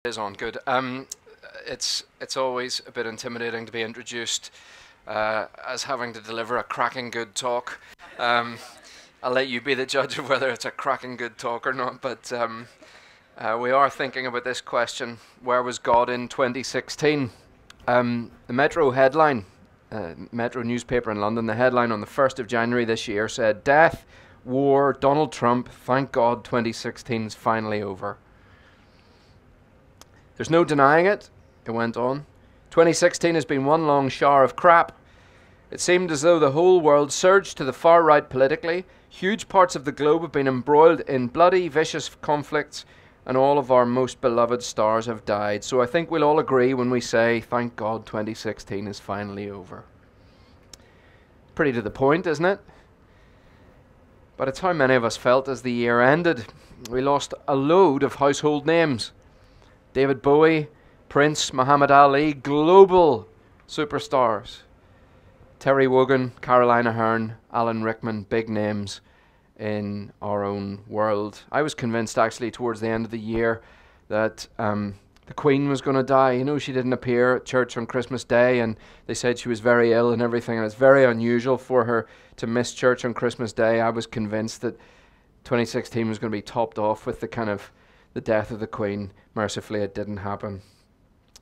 Is on good. It's always a bit intimidating to be introduced as having to deliver a cracking good talk. I'll let you be the judge of whether it's a cracking good talk or not. But we are thinking about this question: where was God in 2016? The Metro headline, Metro newspaper in London, the headline on the 1st of January this year said, "Death, war, Donald Trump. Thank God 2016 is finally over." There's no denying it, it went on. 2016 has been one long shower of crap. It seemed as though the whole world surged to the far right politically. Huge parts of the globe have been embroiled in bloody, vicious conflicts, and all of our most beloved stars have died. So I think we'll all agree when we say, thank God 2016 is finally over. Pretty to the point, isn't it? But it's how many of us felt as the year ended. We lost a load of household names. David Bowie, Prince, Muhammad Ali, global superstars. Terry Wogan, Caroline Aherne, Alan Rickman, big names in our own world. I was convinced actually towards the end of the year that the Queen was going to die. You know, she didn't appear at church on Christmas Day, and they said she was very ill and everything, and it's very unusual for her to miss church on Christmas Day. I was convinced that 2016 was going to be topped off with the death of the Queen. Mercifully, it didn't happen.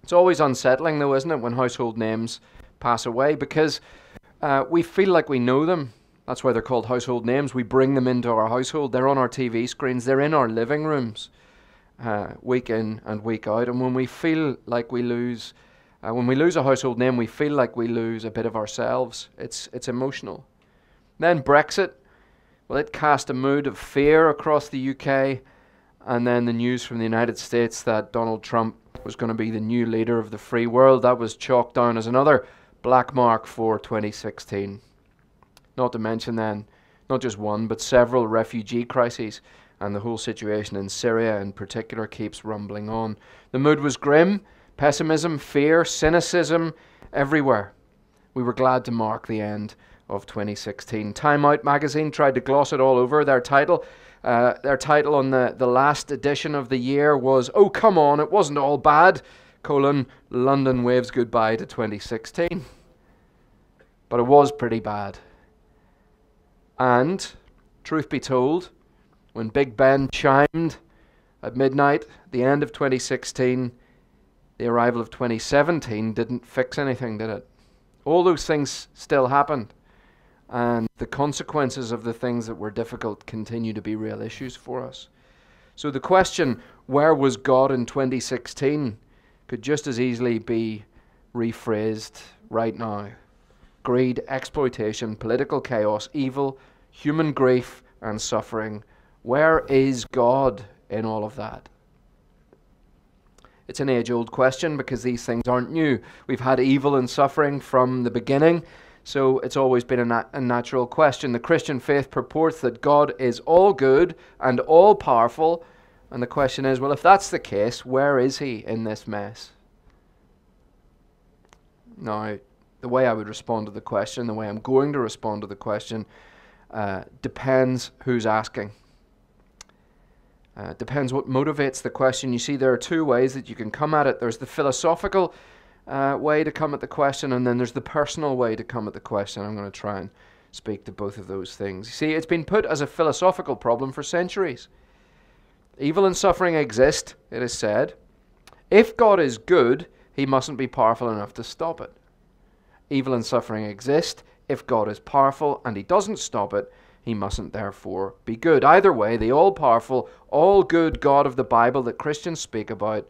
It's always unsettling, though, isn't it, when household names pass away, because we feel like we know them. That's why they're called household names. We bring them into our household. They're on our TV screens. They're in our living rooms, week in and week out. And when we feel like we lose a household name, we feel like we lose a bit of ourselves. It's emotional. Then Brexit, well, it cast a mood of fear across the UK. And then the news from the United States that Donald Trump was going to be the new leader of the free world, that was chalked down as another black mark for 2016. Not to mention then, not just one, but several refugee crises, and the whole situation in Syria in particular keeps rumbling on. The mood was grim, pessimism, fear, cynicism, everywhere. We were glad to mark the end of 2016. Time Out magazine tried to gloss it all over. Their title on the last edition of the year was, "Oh, come on, it wasn't all bad, London waves goodbye to 2016. But it was pretty bad. And, truth be told, when Big Ben chimed at midnight, the end of 2016, the arrival of 2017 didn't fix anything, did it? All those things still happened. And the consequences of the things that were difficult continue to be real issues for us. So the question, where was God in 2016, could just as easily be rephrased right now. Greed, exploitation, political chaos, evil, human grief and suffering. Where is God in all of that? It's an age-old question because these things aren't new. We've had evil and suffering from the beginning. So it's always been a natural question. The Christian faith purports that God is all good and all powerful. And the question is, well, if that's the case, where is he in this mess? Now, the way I would respond to the question, the way I'm going to respond to the question, depends who's asking. Depends what motivates the question. You see, there are two ways that you can come at it. There's the philosophical way to come at the question, and then there's the personal way to come at the question. I'm going to try and speak to both of those things. You see, it's been put as a philosophical problem for centuries. Evil and suffering exist, it is said. If God is good, he mustn't be powerful enough to stop it. Evil and suffering exist. If God is powerful and he doesn't stop it, he mustn't therefore be good. Either way, the all-powerful, all-good God of the Bible that Christians speak about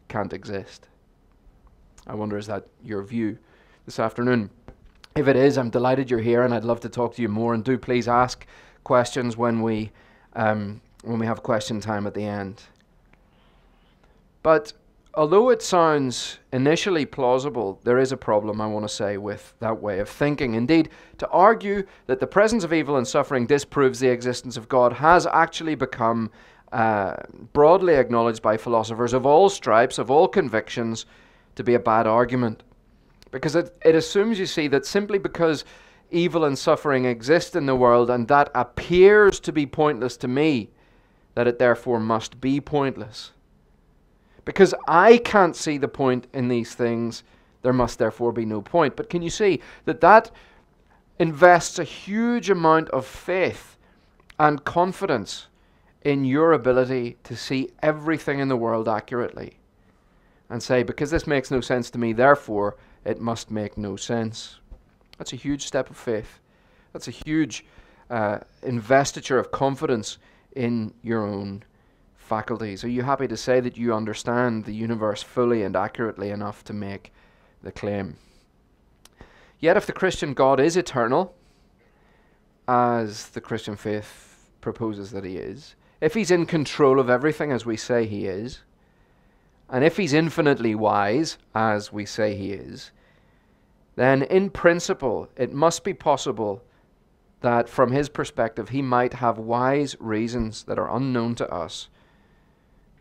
can't exist. I wonder, is that your view this afternoon? If it is, I'm delighted you're here, and I'd love to talk to you more. And do please ask questions when we have question time at the end. But although it sounds initially plausible, there is a problem, I want to say, with that way of thinking. Indeed, to argue that the presence of evil and suffering disproves the existence of God has actually become broadly acknowledged by philosophers of all stripes, of all convictions, to be a bad argument. Because it assumes, you see, that simply because evil and suffering exist in the world and that appears to be pointless to me, that it therefore must be pointless. Because I can't see the point in these things, there must therefore be no point. But can you see that invests a huge amount of faith and confidence in your ability to see everything in the world accurately and say, because this makes no sense to me, therefore it must make no sense. That's a huge step of faith. That's a huge investiture of confidence in your own faculties. Are you happy to say that you understand the universe fully and accurately enough to make the claim? Yet if the Christian God is eternal, as the Christian faith proposes that he is, if he's in control of everything as we say he is, and if he's infinitely wise as we say he is, then in principle it must be possible that from his perspective he might have wise reasons that are unknown to us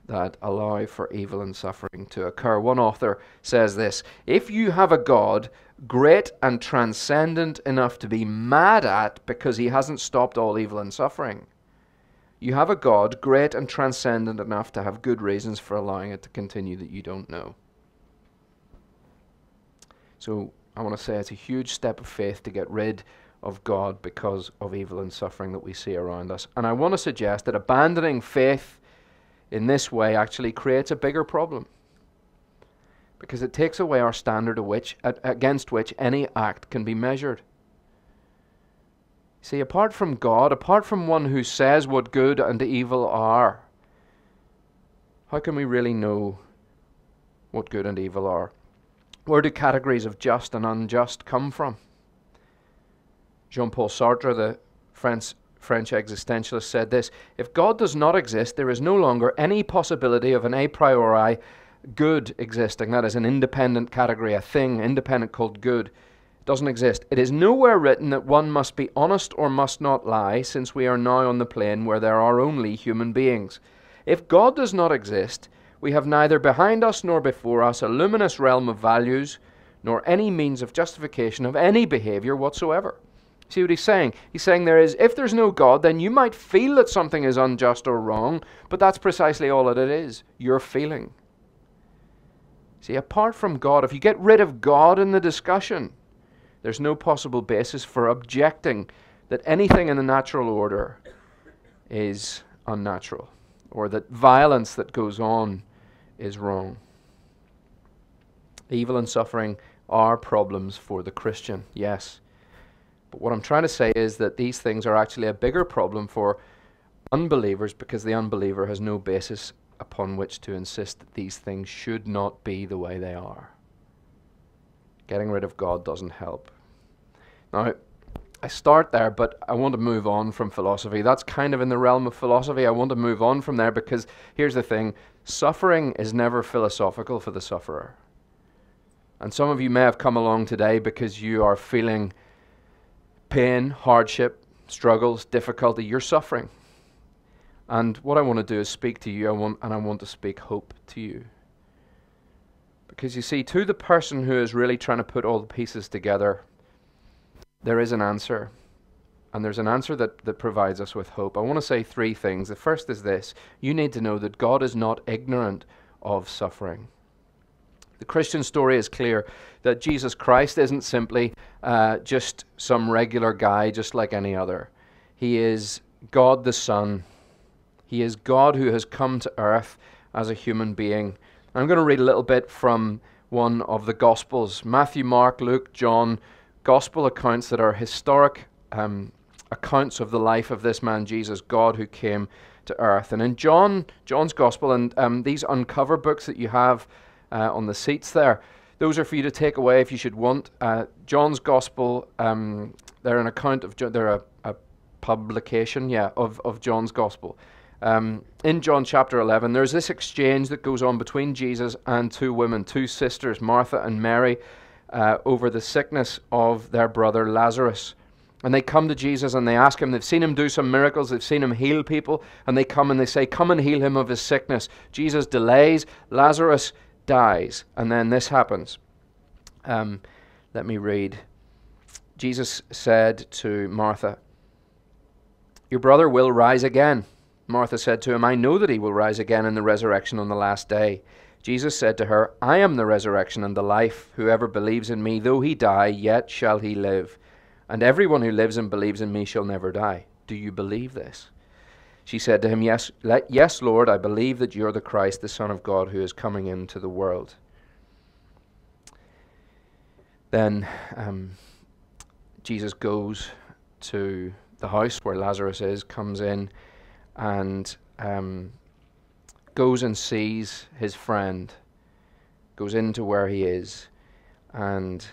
that allow for evil and suffering to occur. One author says this: if you have a God great and transcendent enough to be mad at because he hasn't stopped all evil and suffering, you have a God great and transcendent enough to have good reasons for allowing it to continue that you don't know. So I want to say it's a huge step of faith to get rid of God because of evil and suffering that we see around us. And I want to suggest that abandoning faith in this way actually creates a bigger problem, because it takes away our standard against which any act can be measured. See, apart from God, apart from one who says what good and evil are, how can we really know what good and evil are? Where do categories of just and unjust come from? Jean-Paul Sartre, the French existentialist, said this: if God does not exist, there is no longer any possibility of an a priori good existing. That is an independent category, a thing independent called good. It doesn't exist. It is nowhere written that one must be honest or must not lie, since we are now on the plane where there are only human beings. If God does not exist, we have neither behind us nor before us a luminous realm of values, nor any means of justification of any behavior whatsoever. See what he's saying? He's saying if there's no God, then you might feel that something is unjust or wrong, but that's precisely all that it is. Your feeling. See, apart from God, if you get rid of God in the discussion, there's no possible basis for objecting that anything in the natural order is unnatural, or that violence that goes on is wrong. Evil and suffering are problems for the Christian, yes. But what I'm trying to say is that these things are actually a bigger problem for unbelievers, because the unbeliever has no basis upon which to insist that these things should not be the way they are. Getting rid of God doesn't help. Now, I start there, but I want to move on from philosophy. That's kind of in the realm of philosophy. I want to move on from there, because here's the thing. Suffering is never philosophical for the sufferer. And some of you may have come along today because you are feeling pain, hardship, struggles, difficulty. You're suffering. And what I want to do is speak to you, and I want to speak hope to you. Because you see, to the person who is really trying to put all the pieces together, there is an answer. And there's an answer that provides us with hope. I want to say three things. The first is this: you need to know that God is not ignorant of suffering. The Christian story is clear that Jesus Christ isn't simply just some regular guy just like any other. He is God the Son. He is God who has come to earth as a human being. I'm going to read a little bit from one of the Gospels. Matthew, Mark, Luke, John, Gospel accounts that are historic accounts of the life of this man Jesus, God who came to earth. And in John's Gospel, and these uncover books that you have on the seats there, those are for you to take away if you should want. John's Gospel, they're an account of, they're a publication, of John's Gospel. In John chapter 11, there's this exchange that goes on between Jesus and two women, two sisters, Martha and Mary, over the sickness of their brother Lazarus. And they come to Jesus and they ask him, they've seen him do some miracles, they've seen him heal people, and they come and they say, come and heal him of his sickness. Jesus delays, Lazarus dies, and then this happens. Let me read. Jesus said to Martha, your brother will rise again. Martha said to him, I know that he will rise again in the resurrection on the last day. Jesus said to her, I am the resurrection and the life. Whoever believes in me, though he die, yet shall he live. And everyone who lives and believes in me shall never die. Do you believe this? She said to him, Yes, Lord, I believe that you're the Christ, the Son of God, who is coming into the world. Then Jesus goes to the house where Lazarus is, comes in, and goes and sees his friend, goes into where he is, and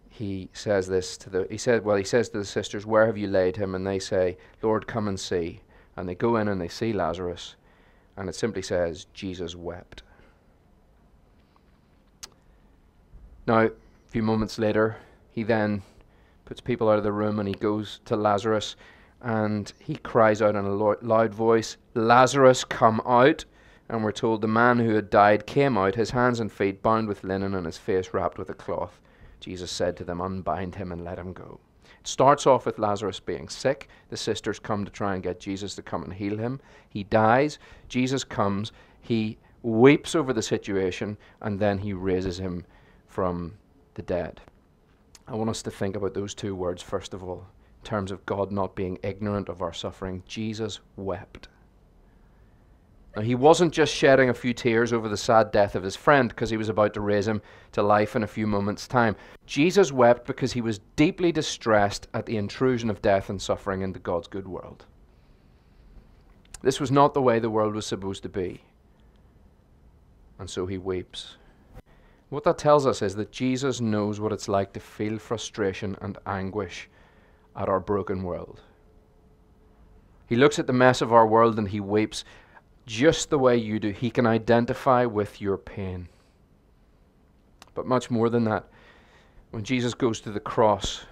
he says to the sisters, where have you laid him? And they say, Lord, come and see. And they go in and they see Lazarus, and it simply says, Jesus wept. Now, a few moments later, he then puts people out of the room and he goes to Lazarus and he cries out in a loud voice, Lazarus, come out. And we're told the man who had died came out, his hands and feet bound with linen and his face wrapped with a cloth. Jesus said to them, unbind him and let him go. It starts off with Lazarus being sick. The sisters come to try and get Jesus to come and heal him. He dies. Jesus comes. He weeps over the situation, and then he raises him from the dead. I want us to think about those two words, first of all, in terms of God not being ignorant of our suffering. Jesus wept. Now, he wasn't just shedding a few tears over the sad death of his friend because he was about to raise him to life in a few moments' time. Jesus wept because he was deeply distressed at the intrusion of death and suffering into God's good world. This was not the way the world was supposed to be. And so he weeps. What that tells us is that Jesus knows what it's like to feel frustration and anguish at our broken world. He looks at the mess of our world and he weeps just the way you do. He can identify with your pain. But much more than that, when Jesus goes to the cross,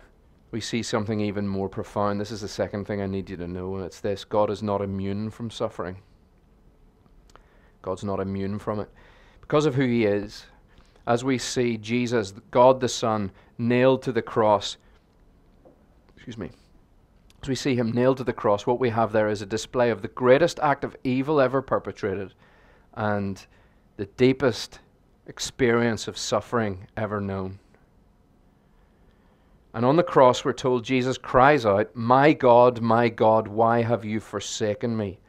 we see something even more profound. This is the second thing I need you to know, and it's this: God is not immune from suffering. God's not immune from it. Because of who he is, as we see Jesus, God the Son, nailed to the cross, as we see him nailed to the cross, what we have there is a display of the greatest act of evil ever perpetrated and the deepest experience of suffering ever known. And on the cross, we're told Jesus cries out, my God, why have you forsaken me?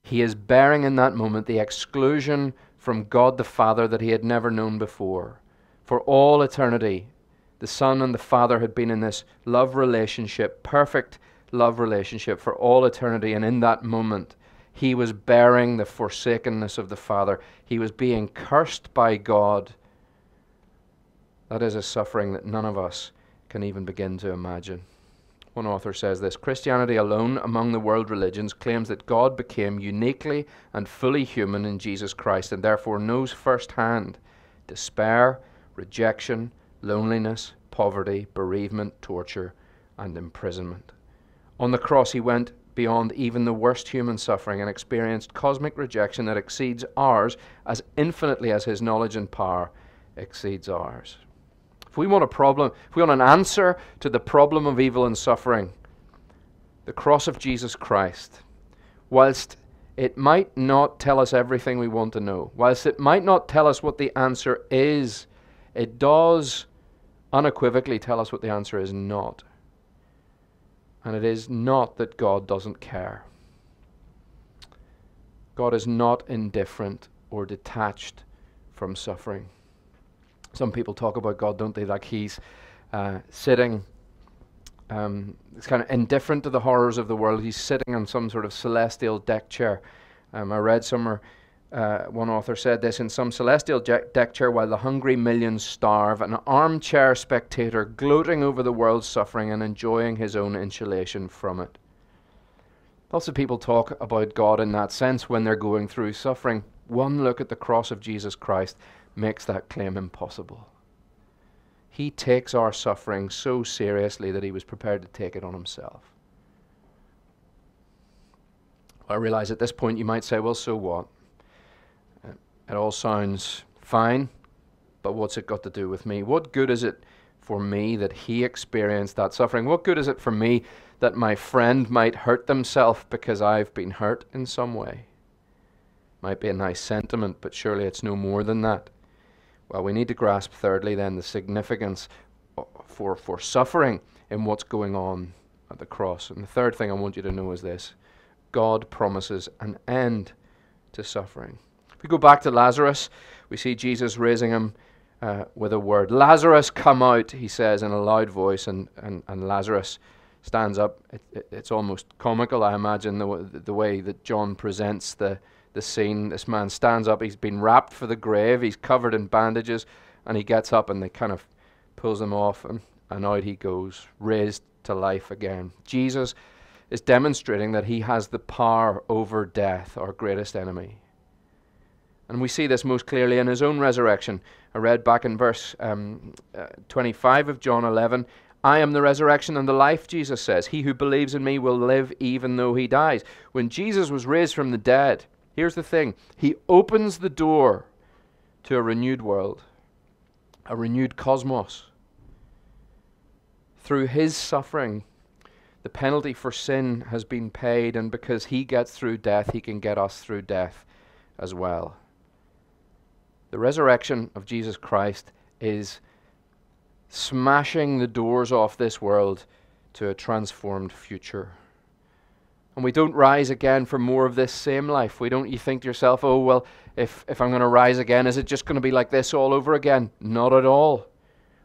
He is bearing in that moment the exclusion from God the Father that he had never known before. For all eternity, the Son and the Father had been in this love relationship, perfect love relationship for all eternity. And in that moment, he was bearing the forsakenness of the Father. He was being cursed by God. That is a suffering that none of us can even begin to imagine. One author says this: Christianity alone among the world religions claims that God became uniquely and fully human in Jesus Christ, and therefore knows firsthand despair, rejection, loneliness, poverty, bereavement, torture, and imprisonment. On the cross, he went beyond even the worst human suffering and experienced cosmic rejection that exceeds ours as infinitely as his knowledge and power exceeds ours. If we want an answer to the problem of evil and suffering, the cross of Jesus Christ, whilst it might not tell us everything we want to know, whilst it might not tell us what the answer is, it does unequivocally tell us what the answer is not. And it is not that God doesn't care. God is not indifferent or detached from suffering. Some people talk about God, don't they, like he's sitting, it's kind of indifferent to the horrors of the world. He's sitting on some sort of celestial deck chair. I read somewhere, one author said this: in some celestial deck chair while the hungry millions starve, an armchair spectator gloating over the world's suffering and enjoying his own insulation from it. Lots of people talk about God in that sense when they're going through suffering. One look at the cross of Jesus Christ makes that claim impossible. He takes our suffering so seriously that he was prepared to take it on himself. I realize at this point you might say, well, so what? It all sounds fine, but what's it got to do with me? What good is it for me that he experienced that suffering? What good is it for me that my friend might hurt themselves because I've been hurt in some way? Might be a nice sentiment, but surely it's no more than that. Well, we need to grasp, thirdly, then, the significance for suffering in what's going on at the cross. And the third thing I want you to know is this: God promises an end to suffering. If we go back to Lazarus, we see Jesus raising him with a word. Lazarus, come out, he says in a loud voice, and Lazarus stands up. It's almost comical, I imagine, the way that John presents the scene. This man stands up, he's been wrapped for the grave, he's covered in bandages, and he gets up and they kind of pulls him off, and out he goes, raised to life again. Jesus is demonstrating that he has the power over death, our greatest enemy. And we see this most clearly in his own resurrection. I read back in verse 25 of John 11, I am the resurrection and the life, Jesus says. He who believes in me will live even though he dies. When Jesus was raised from the dead, here's the thing, he opens the door to a renewed world, a renewed cosmos. Through his suffering, the penalty for sin has been paid, and because he gets through death, he can get us through death as well. The resurrection of Jesus Christ is smashing the doors off this world to a transformed future. And we don't rise again for more of this same life. You think to yourself, oh, well, if I'm going to rise again, is it just going to be like this all over again? Not at all.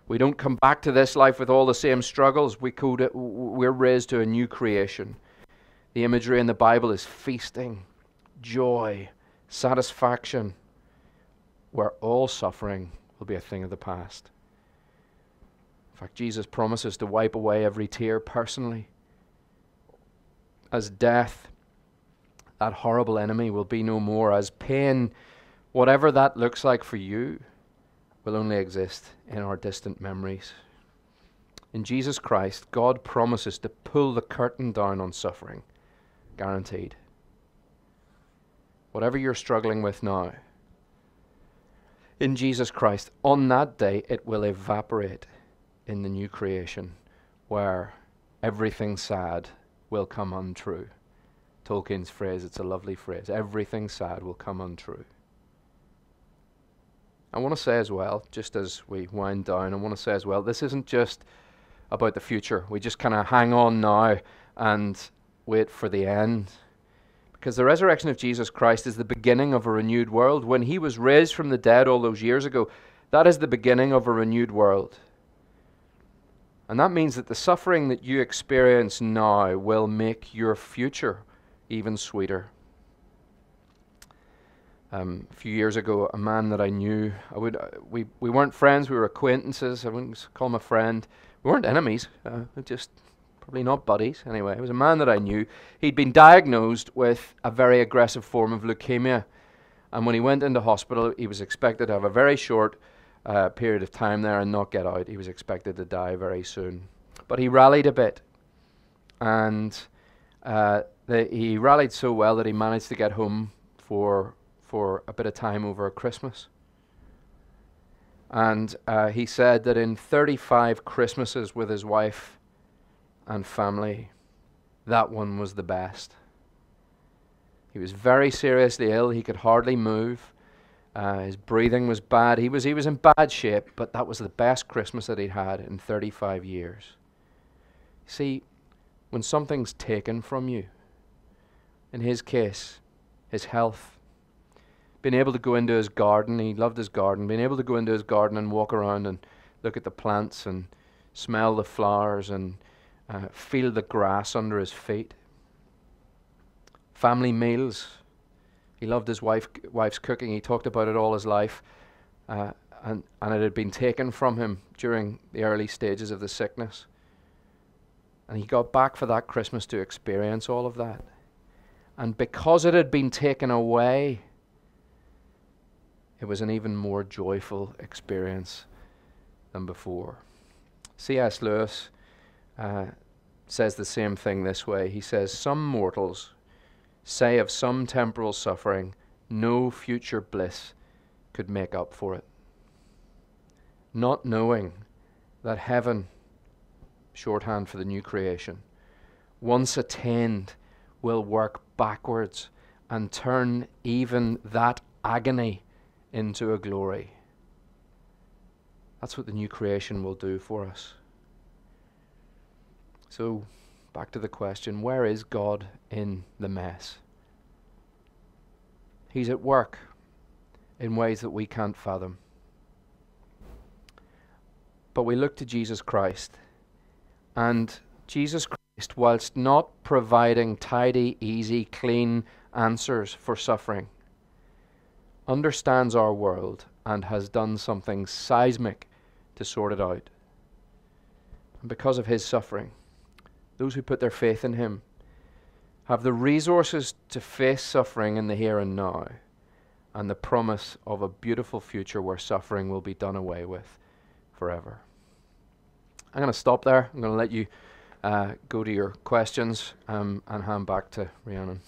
We don't come back to this life with all the same struggles. We're raised to a new creation. The imagery in the Bible is feasting, joy, satisfaction, where all suffering will be a thing of the past. In fact, Jesus promises to wipe away every tear personally. As death, that horrible enemy, will be no more. As pain, whatever that looks like for you, will only exist in our distant memories. In Jesus Christ, God promises to pull the curtain down on suffering. Guaranteed. Whatever you're struggling with now, in Jesus Christ, on that day, it will evaporate in the new creation, where everything sad will come untrue. Tolkien's phrase, it's a lovely phrase, everything sad will come untrue. I want to say as well, just as we wind down, I want to say as well, this isn't just about the future. We just kind of hang on now and wait for the end. Because the resurrection of Jesus Christ is the beginning of a renewed world. When he was raised from the dead all those years ago, that is the beginning of a renewed world. And that means that the suffering that you experience now will make your future even sweeter. A few years ago, a man that I knew, we weren't friends, we were acquaintances. I wouldn't call him a friend. We weren't enemies, just probably not buddies. Anyway, it was a man that I knew. He'd been diagnosed with a very aggressive form of leukemia. And when he went into hospital, he was expected to have a very short period of time there and not get out. He was expected to die very soon. But he rallied a bit. And he rallied so well that he managed to get home for a bit of time over Christmas. And he said that in 35 Christmases with his wife and family, that one was the best. He was very seriously ill. He could hardly move. His breathing was bad. He was in bad shape, but that was the best Christmas that he'd had in 35 years. See, when something's taken from you, in his case, his health, being able to go into his garden, he loved his garden, being able to go into his garden and walk around and look at the plants and smell the flowers and feel the grass under his feet. Family meals. He loved his wife's cooking. He talked about it all his life. And it had been taken from him during the early stages of the sickness. And he got back for that Christmas to experience all of that. And because it had been taken away, it was an even more joyful experience than before. C.S. Lewis says the same thing this way. He says, some mortals say of some temporal suffering, no future bliss could make up for it. Not knowing that heaven, shorthand for the new creation, once attained, will work backwards and turn even that agony into a glory. That's what the new creation will do for us. So, back to the question, where is God in the mess? He's at work in ways that we can't fathom. But we look to Jesus Christ, and Jesus Christ, whilst not providing tidy, easy, clean answers for suffering, understands our world and has done something seismic to sort it out. And because of his suffering, those who put their faith in him have the resources to face suffering in the here and now, and the promise of a beautiful future where suffering will be done away with forever. I'm going to stop there. I'm going to let you go to your questions and hand back to Rhiannon.